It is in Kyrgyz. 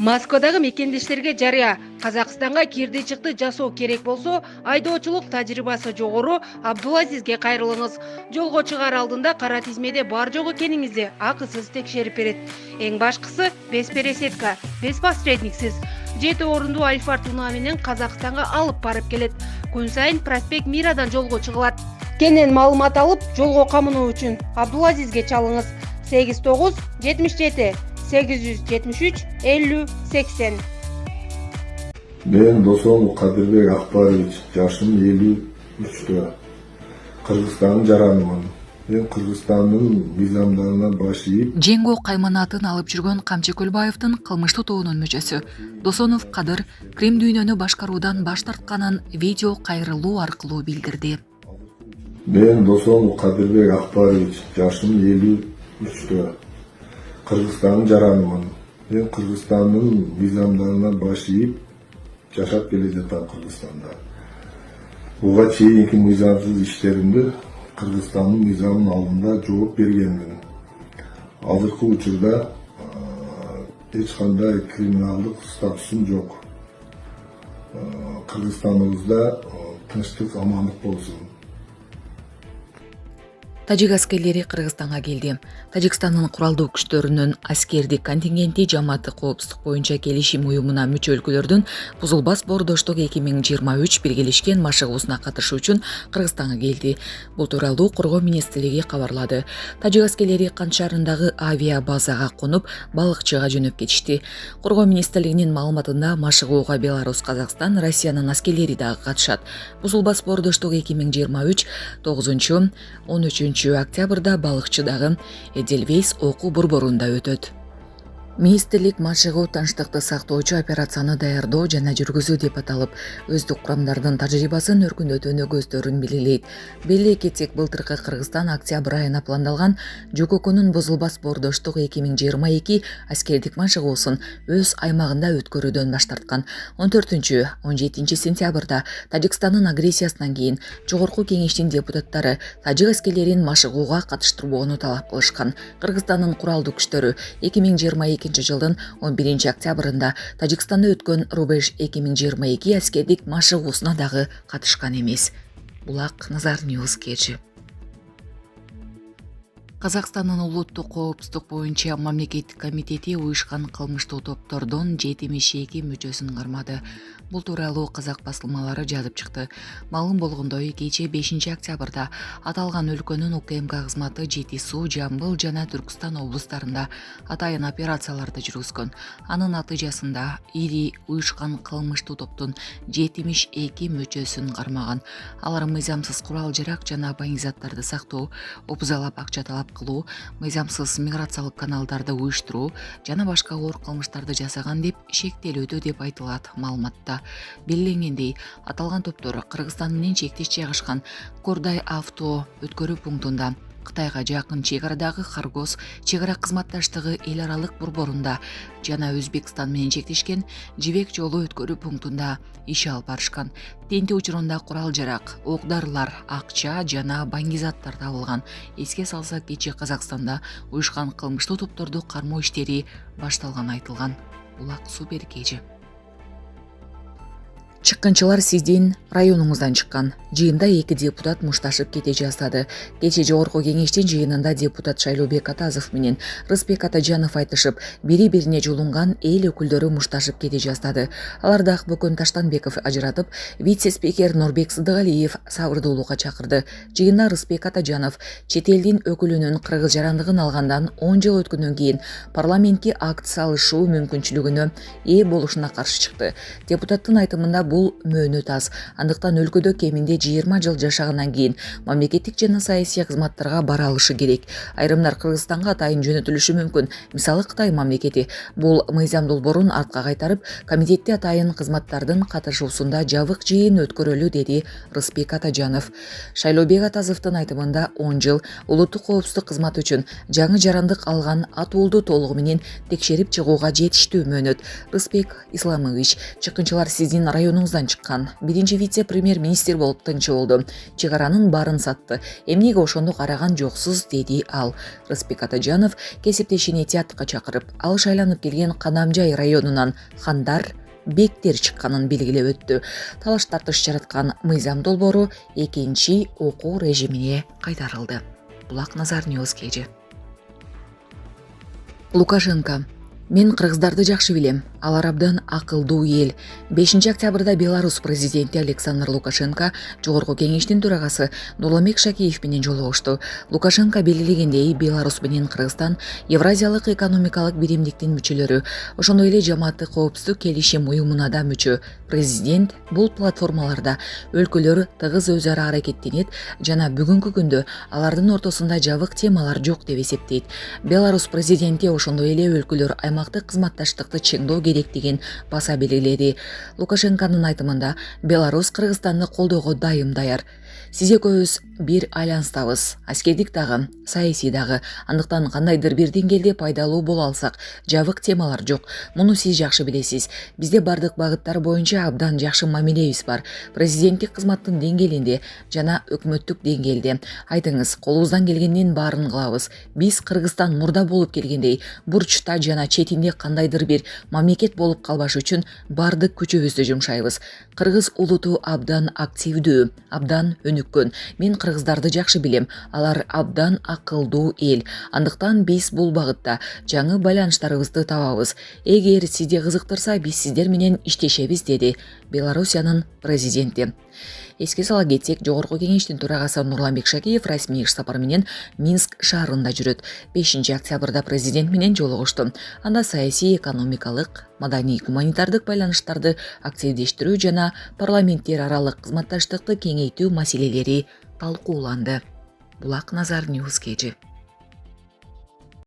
Москвадагы мекендештерге жарыя. Казакстанга кирди чыкты жасоо керек болсо, айдоочулук тажрыйбасы жогору Абдулазизге кайрылыңыз. Жолго чыгаар алдында кара тизмеде бар жок экениңизди акысыз текшерип берет. Эң башкысы без пересетка, без посредниксиз. 7 орундуу Альфард унаа менен Казакстанга алып барып келет. Күн сайын проспект Мирадан жолго чыгылат. Кенен маалымат алып, жолго камынуу үчүн Абдулазизге чалыңыз. 89 77 873 50 80. Мен Досонов Кадырбек Акбарович, жашым 53-тө. Кыргызстандын жаранымын. Мен Кыргызстандын мыйзамдарына баш ийип, Женго кайманатын алып жүргөн Камчы Көлбаевдин кылмыштуу тобунун мүчөсү. Досонов Кадыр Крим дүйнөнү башкаруудан баш тартканын видео кайрылуу аркылуу билдирди. мен Досонов Кадырбек Акбарович, жашым 53-тө. Кыргызстандын жаранымын. Мен Кыргызстандын мыйзамдарына баш ийип, жашап келе жатам Кыргызстанда. Буга чейинки мыйзамсыз иштеримди Кыргызстандын мыйзамынын алдында жооп бергенмин. Азыркы учурда эч кандай криминалдык статусум жок. Кыргызстаныбызда тынчтык, амандык болсун. Тажик аскерлери Кыргызстанга келди. Тажикстандын куралдуу күчтөрүнүн аскердик контингенти Жамааттык коопсуздук боюнча келишим уюмуна мүчө өлкөлөрдүн бузулбас боордоштук 2023 биргелешкен машыгуусуна катышуу үчүн Кыргызстанга келди. Бул тууралуу Коргоо министрлиги кабарлады. Тажик аскерлери Кант шаарындагы авиа базага конуп, балыкчыга жөнөп кетишти. Коргоо министрлигинин маалыматында машыгууга Беларусь, Казакстан, Россиянын аскерлери дагы катышат. Бузулбас боордоштук 2023 9-13 октябрда балыкчыдагы Эдельвейс окуу борборунда өтөт. Министрлик машыгуу тынчтыкты сактоочу операцияны даярдоо жана жүргүзүү деп аталып, өздүк курамдардын тажрыйбасын өркүндөтүүнү көздөрүн белгилейт. Белгилей кетсек, былтыркы Кыргызстан октябрь айына пландалган ЖККнун бузулбас боордоштук 2022 аскердик машыгуусун өз аймагында өткөрүүдөн баш тарткан. 14-17 сентябрда Тажикстандын агрессиясынан кийин Жогорку кеңештин депутаттары тажик аскерлерин машыгууга катыштырбоону талап кылышкан. Кыргызстандын куралдуу күчтөрү 2022 жылдын 11 октябрында Тажикстанда өткөн Рубеж 2022 аскердик машыгуусуна дагы катышкан эмес. Булак Назар Ньюс кечи. Казакстандын улуттук коопсуздук боюнча мамлекеттик комитети уюшкан кылмыштуу топтордон 72 мүчөсүн кармады. Бул тууралуу казак басылмалары жазып чыкты. Маалым болгондой, кечээ 5 октябрда аталган өлкөнүн УКМК кызматы Жети Суу, Жамбыл жана Түркстан облустарында атайын операцияларды жүргүзгөн. Анын натыйжасында ири уюшкан кылмыштуу топтун 72 мүчөсүн кармаган. Алар мыйзамсыз курал-жарак жана байың заттарды сактоо, опузалап акча талап кылуу, мыйзамсыз миграциялык каналдарды уюштуруу жана башка оор кылмыштарды жасаган деп шектелүүдө деп айтылат маалыматта. Белгиленгендей, аталган топтор Кыргызстан менен чектеш жайгашкан Кордай авто өткөрүү пунктунда, Кытайга жакын чегарадагы Харгос чегара кызматташтыгы эл аралык борборунда жана Өзбекстан менен чектешкен Жибек жолу өткөрүү пунктунда иш алып барышкан. Тенти учурунда курал-жарак, ок-дарылар, акча жана байың заттар табылган. Эске салсак, кечээ Казакстанда уюшкан кылмыштуу топторду кармоо иштери башталганы айтылган. Булак Супер кечи. Чыккынчылар сиздин районуңуздан чыккан. Жыйында 2 депутат мушташып кете жаздады. Кечээ Жогорку кеңештин жыйынында депутат Шайлообек Атазов менен Рыспек Атажанов айтышып, бири-бирине жолунган эл өкүлдөрү мушташып кете жаздады. Аларды Акбөкөн Таштанбеков ажыратып, вице-спикер Нурбек Сыдыгалиев сабырдуулукка чакырды. Жыйында Рыспек Атажанов чет элдин өкүлүнүн кыргыз жарандыгын алгандан 10 жыл өткөндөн кийин парламентке акт салышуу мүмкүнчүлүгүнө ээ болушуна каршы чыкты. Депутаттын айтымында бул мөөнөт аз. Андыктан өлкөдө кеминде 20 жыл жашагандан кийин мамлекеттик жана саясий кызматтарга бара алышы керек. Айрымдар Кыргызстанга атайын жөнөтүлүшү мүмкүн. Мисалы Кытай мамлекети бул мыйзам долбоорун артка кайтарып, комитетте атайын кызматтардын катышуусунда жабык жыйын өткөрөлү, деди Рыспек Атажанов. Шайлообек Атазовдун айтымында 10 жыл улуттук коопсуздук кызматы үчүн жаңы жарандык алган атуулду толугу менен текшерип чыгууга жетиштүү мөөнөт. Рыспек Исламович, чыккынчылар сиздин районуңуздан кармагыбыздан чыккан. Биринчи вице-премьер-министр болуп тынчы болду. Чек аранын баарын сатты. Эмнеге ошону караган жоксуз, деди ал. Рыспек Атажанов кесиптешини театрга чакырып, ал шайланып келген Кадамжай районунан Хандар бектер чыкканын белгилеп өттү. Талаш тартыш жараткан мыйзам долбоору экинчи окуу режимине кайтарылды. Булак Назар Ньюс KG. Лукашенко: мен кыргыздарды жакшы билем. Алар абдан акылдуу эл. 5 октябрда Беларусь президенти Александр Лукашенко Жогорку кеңештин төрагасы Нурламек Шакеев менен жолугушту. Лукашенко белгилегендей, Беларусь менен Кыргызстан Евразиялык экономикалык биримдиктин мүчөлөрү, ошондой эле Жамааттык коопсуздук келишим уюмуна да мүчө. Президент бул платформаларда өлкөлөр тыгыз өз ара аракеттенет жана бүгүнкү күндө алардын ортосунда жабык темалар жок деп эсептейт. Беларусь президенти ошондой эле өлкөлөр аймактык кызматташтыкты чыңдоо керектигин баса белгиледи. Лукашенконун айтымында, Беларусь Кыргызстанды колдоого дайым даяр. Сиз экөөбүз бир айланыстабыз, аскердик дагы, саясий дагы. Андыктан кандайдыр бир деңгээлде пайдалуу боло алсак, жабык темалар жок. Муну сиз жакшы билесиз. Бизде бардык багыттар боюнча абдан жакшы мамилебиз бар. Президенттик кызматтын деңгээлинде жана өкмөттүк деңгээлде. Айтыңыз, колубуздан келгендин баарын кылабыз. Биз Кыргызстан мурда болуп келгендей, бурчта жана четинде кандайдыр бир мамлекет болуп калбаш үчүн бардык күчүбүздү жумшайбыз. Кыргыз улуту абдан активдүү, абдан өнүккөн. Мен кыргыздарды жакшы билем. Алар абдан акылдуу эл. Андыктан биз бул багытта жаңы байланыштарыбызды табабыз. Эгер сизди кызыктырса, биз сиздер менен иштешебиз, деди Белоруссиянын президенти. Эске сала кетсек, Жогорку кеңештин төрагасы Нурламек Шакеев расмий иш сапар менен Минск шаарында жүрөт. 5 октябрда президент менен жолугушту. Анда саясий, экономикалык, маданий, гуманитардык байланыштарды активдештирүү жана парламенттер аралык кызматташтыкты кеңейтүү маселелери талкууланды. Булак Назар Ньюс KG.